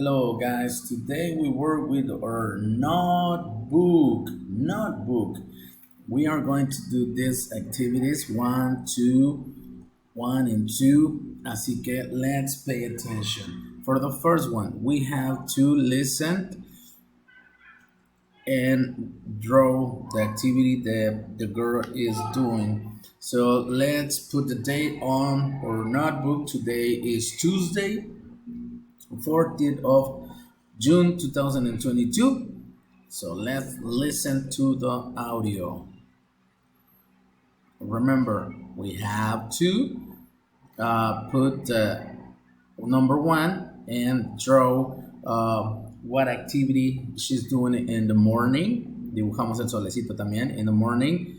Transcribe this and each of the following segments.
Hello guys, today we work with our notebook. Notebook. We are going to do these activities one and two. Así que let's pay attention. For the first one, we have to listen and draw the activity that the girl is doing. So let's put the date on our notebook. Today is Tuesday, 14th of June 2022. So let's listen to the audio. Remember, we have to put number one and draw what activity she's doing in the morning. Dibujamos el solecito también in the morning.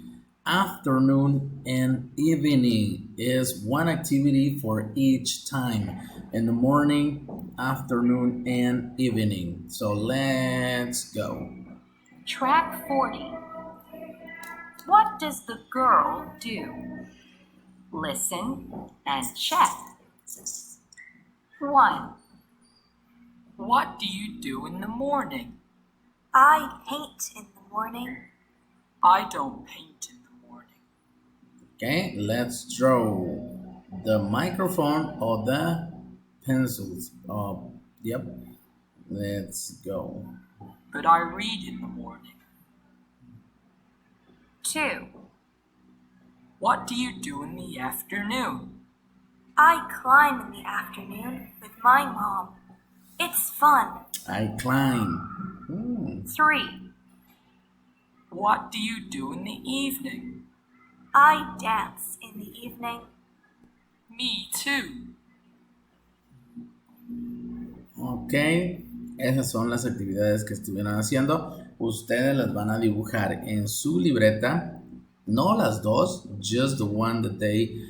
Afternoon and evening is one activity for each time. In the morning, afternoon, and evening. So let's go. Track 40. What does the girl do? Listen and check. 1. What do you do in the morning? I paint in the morning. I don't paint in the morning. Okay, let's draw the microphone or the pencils. Yep, let's go. But I read in the morning. 2. What do you do in the afternoon? I climb in the afternoon with my mom. It's fun. I climb. 3. What do you do in the evening? I dance in the evening. Me too. Ok, esas son las actividades que estuvieron haciendo. Ustedes las van a dibujar en su libreta. No las dos, just the one that they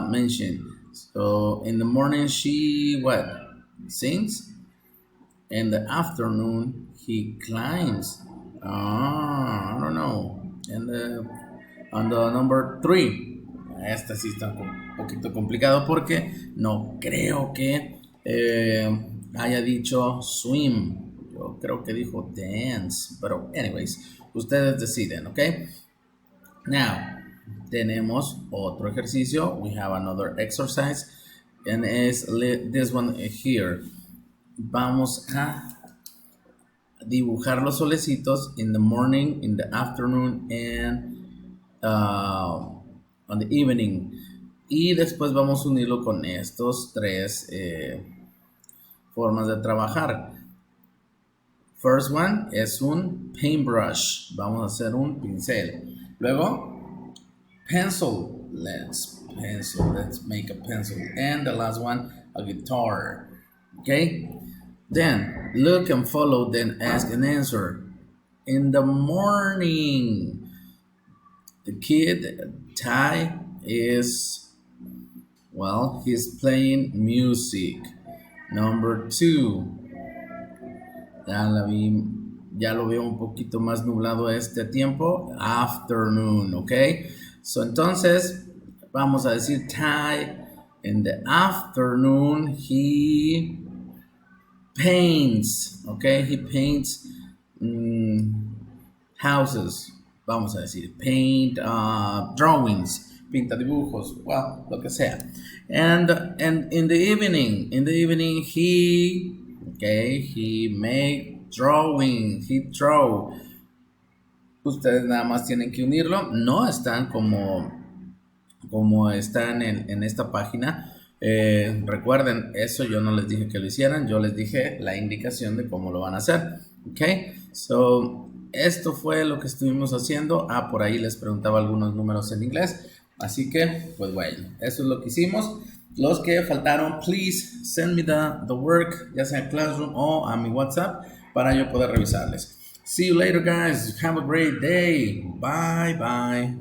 mentioned. So in the morning she what? Sings. In the afternoon he climbs. I don't know. On the number 3. Esta sí está un poquito complicado porque no creo que haya dicho swim. Yo creo que dijo dance. Pero anyways, ustedes deciden, ¿ok? Now, tenemos otro ejercicio. We have another exercise. And is this one here. Vamos a dibujar los solecitos in the morning, in the afternoon, and on the evening. Y después vamos a unirlo con estos tres formas de trabajar. First one es un paintbrush. Vamos a hacer un pincel. Luego, pencil. Let's make a pencil. And the last one, a guitar. Okay? Then, look and follow, then ask and answer. In the morning, the kid, Ty, is, well, he's playing music. Number 2. Ya lo veo un poquito más nublado este tiempo. Afternoon, ¿ok? So, entonces, vamos a decir Ty, in the afternoon, he paints, okay? He paints houses. Vamos a decir, paint drawings, pinta dibujos, well, lo que sea. And in the evening, he make drawing, he draw. Ustedes nada más tienen que unirlo. No están como están en esta página. Recuerden, eso yo no les dije que lo hicieran, yo les dije la indicación de cómo lo van a hacer. Ok, so esto fue lo que estuvimos haciendo. Por ahí les preguntaba algunos números en inglés. Así que, pues bueno, eso es lo que hicimos. Los que faltaron, please send me the work, ya sea Classroom o a mi WhatsApp, para yo poder revisarles. See you later, guys. Have a great day. Bye, bye.